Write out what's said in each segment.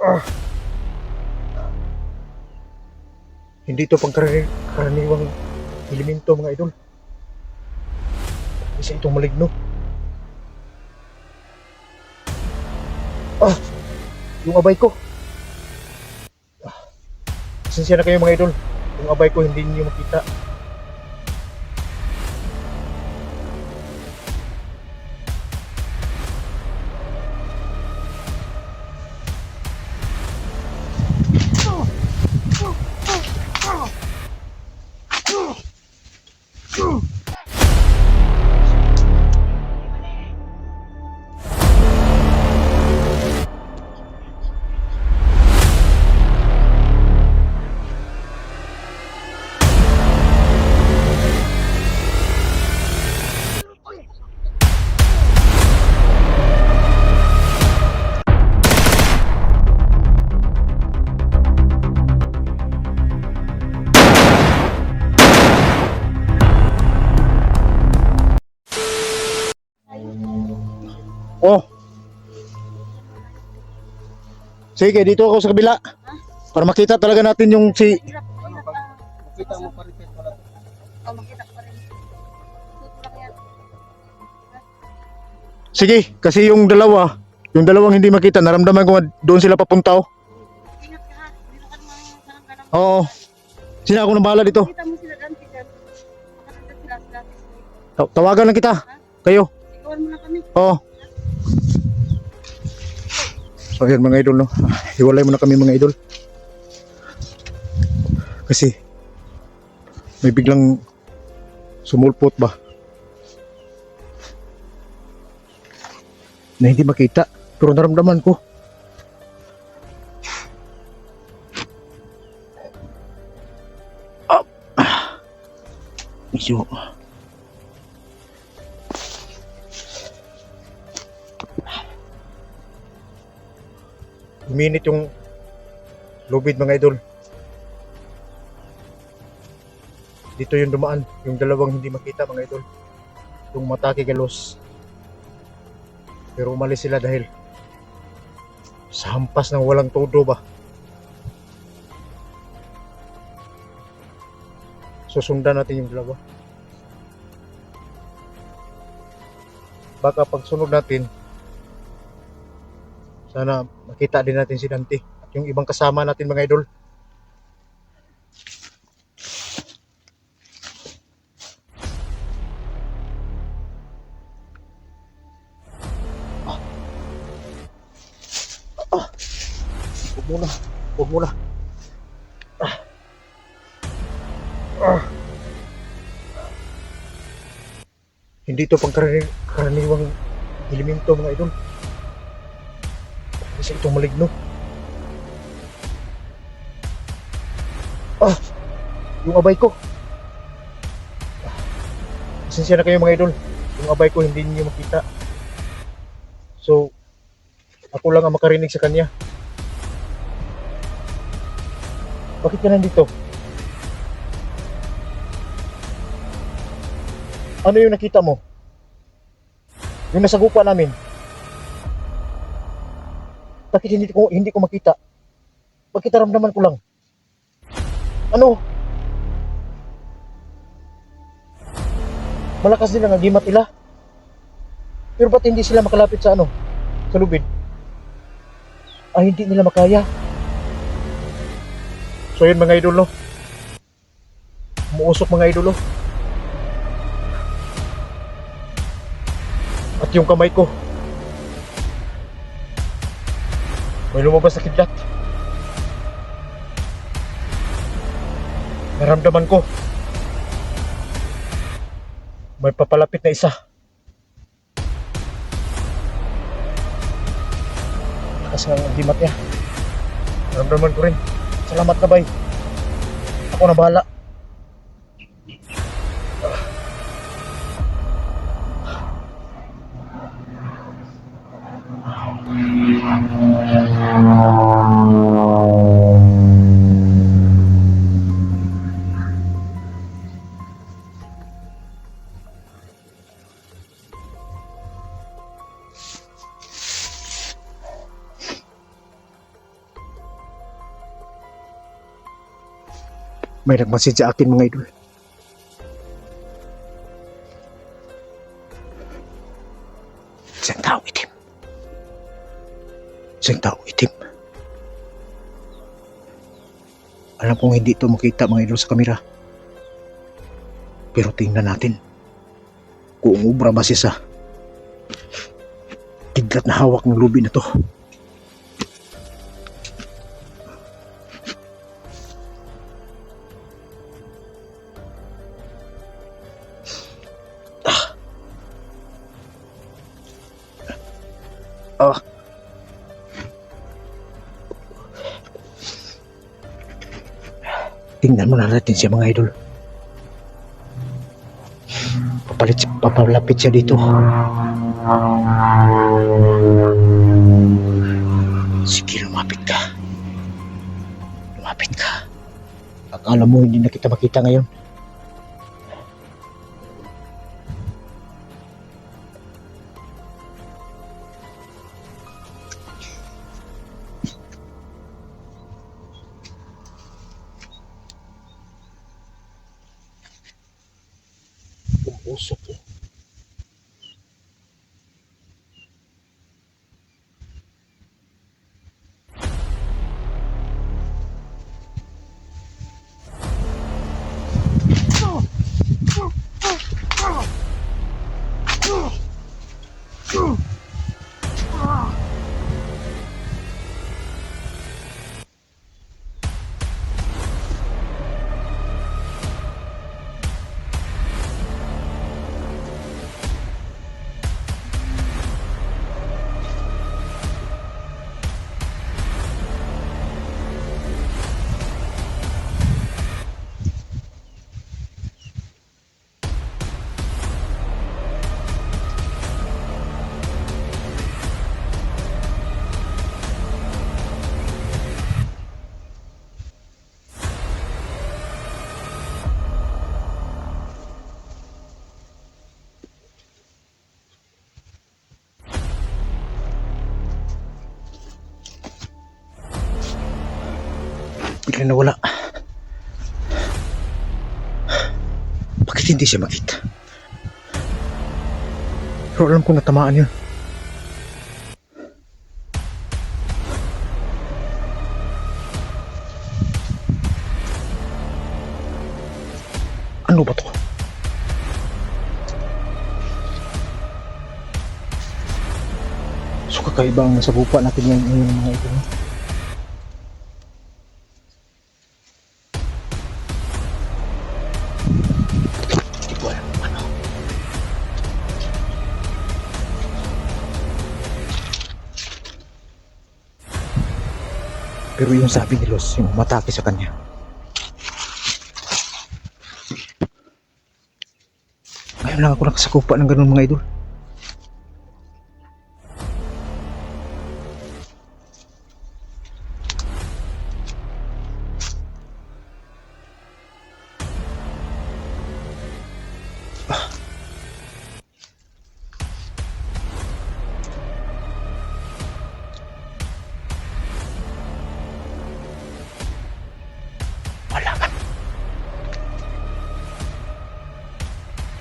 Ah, hindi ito pangkaraniwang elemento mga idol. Isa itong maligno. Ah, yung abay ko. Pasensya na kayo mga idol. Yung abay ko hindi niyo makita. Oh, sige, dito ako sa kabila. Para makita talaga natin yung si... Hirap, hirap. Makita mo pa rin kahit wala. Oh, makita ko pa rin. Tutulak yan. Sige, kasi yung dalawang hindi makita, naramdaman ko doon sila papunta oh. Ingat ka ha. Dito ka naman saan ka lang. Oo. Sina ako na bahala dito. Kita mo sila dyan, dyan. Makatanda sila sila. Tawagan lang kita. Kayo. Ikawan mo na kami. Oo. So ayan mga idol no. Hiwalay muna kami mga idol. Kasi may biglang sumulpot ba na hindi makita pero naramdaman ko. Medyo uminit yung lubid mga idol. Dito yung dumaan, yung dalawang hindi makita mga idol. Yung matake galos. Pero umalis sila dahil sa hampas ng walang todo ba. Susundan natin yung dalawa. Baka pag sunod natin, sana makita din natin si Dante at yung ibang kasama natin mga idol. Huwag muna. Huwag muna. Hindi ito pangkaraniwang elemento mga idol. Kasi itong maligno. Yung abay ko. Pasensya na kayo mga idol. Yung abay ko hindi niyo makita. So, ako lang ang makarinig sa kanya. Bakit ka nandito? Ano yung nakita mo? Yung nasagupa namin. Bakit hindi ko makita? Bakit naramdaman ko lang? Ano? Malakas din ang agimat nila. Pero ba't hindi sila makalapit sa sa lubid? Hindi nila makaya. So yun mga idol no. Umuusok mga idol no. At yung kamay ko may lumabas na kidlat. Naramdaman ko may papalapit na isa. Lakas ng agimat niya. Naramdaman ko rin. Salamat na bay. Ako na bahala. May nagmasid sa akin mga idol. Isang tao itim. Isang tao itim. Alam kong hindi ito makita mga idol sa kamera. Pero tingnan natin kung ubra ba siya sa kidlat na hawak ng lubi na to. Tingnan muna natin siya mga idol. Papalapit siya dito. Sige, lumapit ka. Lumapit ka. Akala mo hindi na kita makita ngayon. Umusok eh. Bigla nawala. Bakit hindi siya makita? Pero alam kong natamaan yun. Ano ba to? So kakaiba ang nasa bupa natin ngayon mga idol. Hindi ko alam kung ano. Pero yung sabi ni Los, yung matake sa kanya. Ngayon lang ako nakasakupa ng ganun mga idol. Wala ka.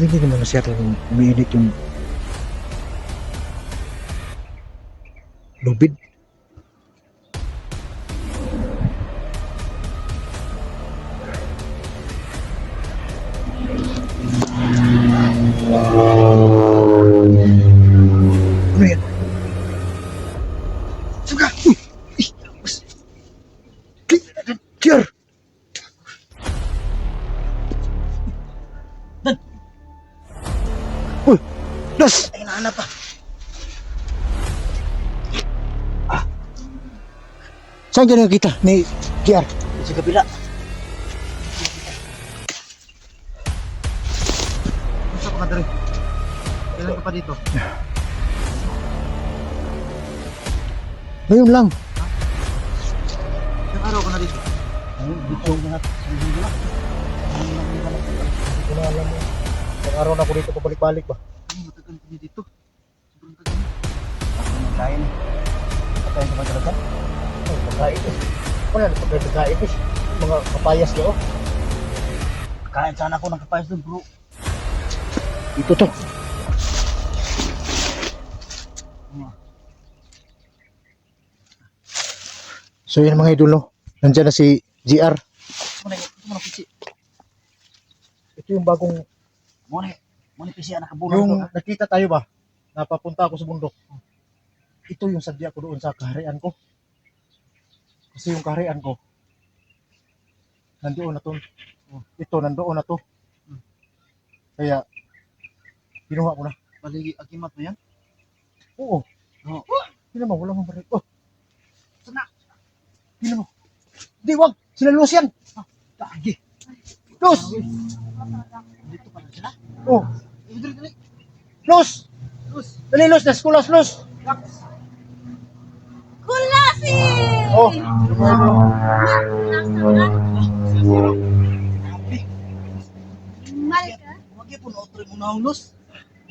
Hindi naman masyadong umiinit yung lubid. Ano yan? Suga! Kier! Uy! Das! Ay, nahanap pa. Saan ka nakita ni Kier? Sa kabila. Saan pa ka dali? Kailan ka pa dito? Ngayon lang. Ilang araw ka na dito? Ayun, dito yung lahat. Hindi ko lang. Hindi ko na alam mo. Ilang araw na ako dito pabalik-balik ba? Ay, matagal ka niya dito. Sobrang tagal. Ako ng kain. Patayin ka ba talaga? Ay, pagkain eh. Wala na pagkain eh. Mga kapayas niyo. Kain sana ako ng kapayas doon, bro. Ito to. So yan mga idol, no? Nandyan na si GR. Ito mo na pisi. Ito yung bagong, Mo na pisi anak kabulong yung ko. nakita tayo ba? Napapunta ako sa bundok. Ito yung sadya ko doon sa kaharian ko. Kasi yung kaharian ko, nandoon na to. Ito, nandoon na to. Kaya, kinuha ko na. Paligi agimat mo yan. Oo. Oo. Hindi naman, wala mong baril. Oh, Sana. hindi naman. Hindi, wag. Sila Luz yan. Lagi. Luz! Dito pa na sila. Oh, Dali. Luz! Luz. Dali, Luz. Naskulas, Luz. Kulasi! Oh, Happy. Mal ka? Wagi po na otro mo na Luz.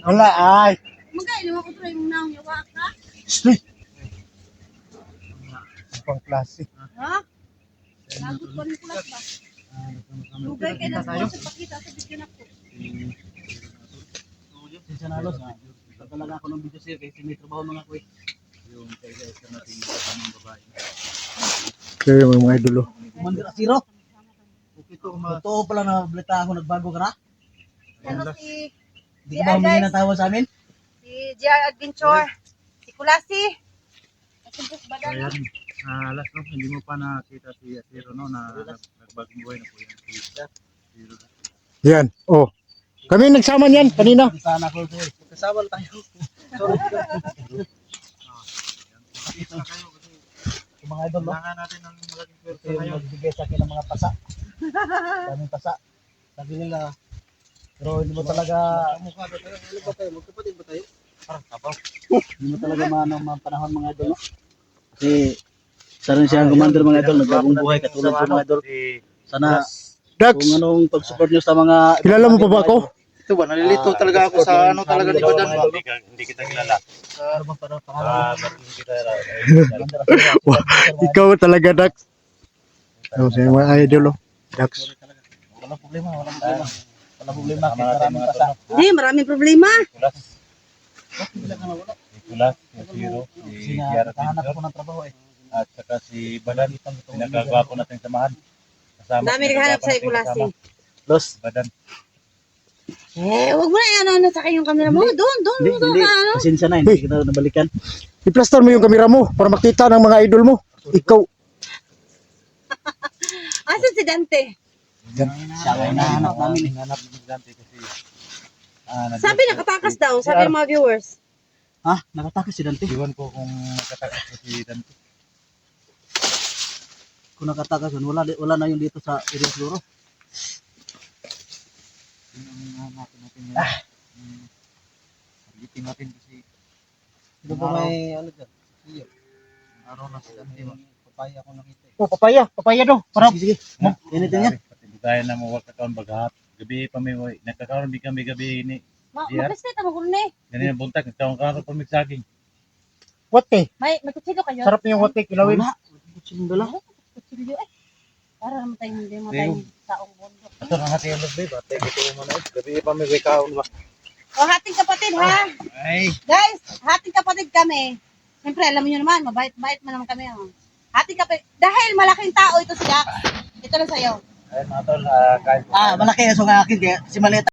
wala. Ay. Magkailan mo ko try mo na yawa ka? Stay. Pang klase. Ha? Lagot pa rin kulas ba? Lugay kayo na sa pakita sa video na ko. Sinsa na Luz. Talaga ako ng video sir kasi may trabaho mga ko eh. Yung kaya isa natin yung babae. Kaya yung mga idol. Commander Asiro. Totoo pala na balita ako nagbago ka na? Ano si Hindi ka ba humingi ng tawa sa amin? JR Adventure? Si Kulasi? Asumpos ba So na? yan, alas no, hindi mo pa nakita si Asiro no, na nagbagong buhay na po yan. Si Asiro. Yan. Oh. Kami nagsama niyan kanina. Sana ko sir. Magkasawal tayo. Sorry. Nakita na kayo kasi Yung mga idol no? kailangan natin ng malaking Ito pwersa yung ngayon. magbigay sa akin ng mga pasa. Daming pasa. Sabi nila, pero hindi mo talaga, Mukha ba tayo? Ano ba tayo? Magkapatid ba tayo? Parang tapaw. hindi mo talaga maano mga panahon mga idol no? Kasi isa rin siya ang commander mga idol, nagbagong buhay katulad ko mga idol. Sana Dax, kung anong pag-support nyo sa mga kilala mo pa ba ako? Ito ba, nalilito talaga ako sa ano talaga ni Badan ba? Hindi kita kilala. ano bang pangalan? Hindi kita Commander Asiro. Ikaw talaga, Dax. Oh, sa mga idol, oh. Dax. Walang problema, walang problema. Walang problema, kahit maraming pasa. Hindi, maraming problema. Kulas, Wala ka na wala. si Kulas, si Asiro, Kasi si na, Kiara nakahanap Pintor, ako ng trabaho eh. at saka si Badan. Pinagkagwapo natin samahan. Kasama, Dami naghahanap sa Kulasi. Los. Badan. Wag mo na ano sa yung camera mo. Doon, Hindi. ano. Pasensya na, hindi kita nabalikan. I-plaster mo yung kamera mo para makita ng mga idol mo. Ikaw. Asan si Dante? Siya ang hinahanap namin eh. Hinahanap ni Dante kasi Sabi nakatakas daw, sabi ng mga viewers. Ha? Nakatakas si Dante. iwan ko kung nakatakas ko si Dante. Kung nakatakas yun, wala na yung dito sa area Floro. Yun ang hinahanapin natin ngayon. Targetin natin kasi Sino ba may ano dyan? Iyo. araw na si Dante. Papaya ako nakita eh. Oh, papaya daw. Para Sige. Initin yan. Dahil na mo kakaon bagat. Gabi pa may nakakaon bi kami gabi ni. Yeah. Makaspita mo kuno ni. Ganyan buntag nagkaon karon pa mig saging. wate. May kutsilo kayo. Sarap yung wate, kilawin. Wala. Kutsilong dala. Kutsilyo eh. Para naman tayo hindi mo tayo taong bundok. Ato na natin yung lugbe ba? Tayo dito mo na. Gabi pa may kaon ba? O hating kapatid ha. Ay. Guys, hating kapatid kami. Siyempre alam niyo naman, mabait-bait man naman kami. Oh. Hating kapatid. Dahil malaking tao ito si Dax. Ito na sa'yo. Ay mga tol, kain po. Malaki yung sa akin. Kaya si Maleta.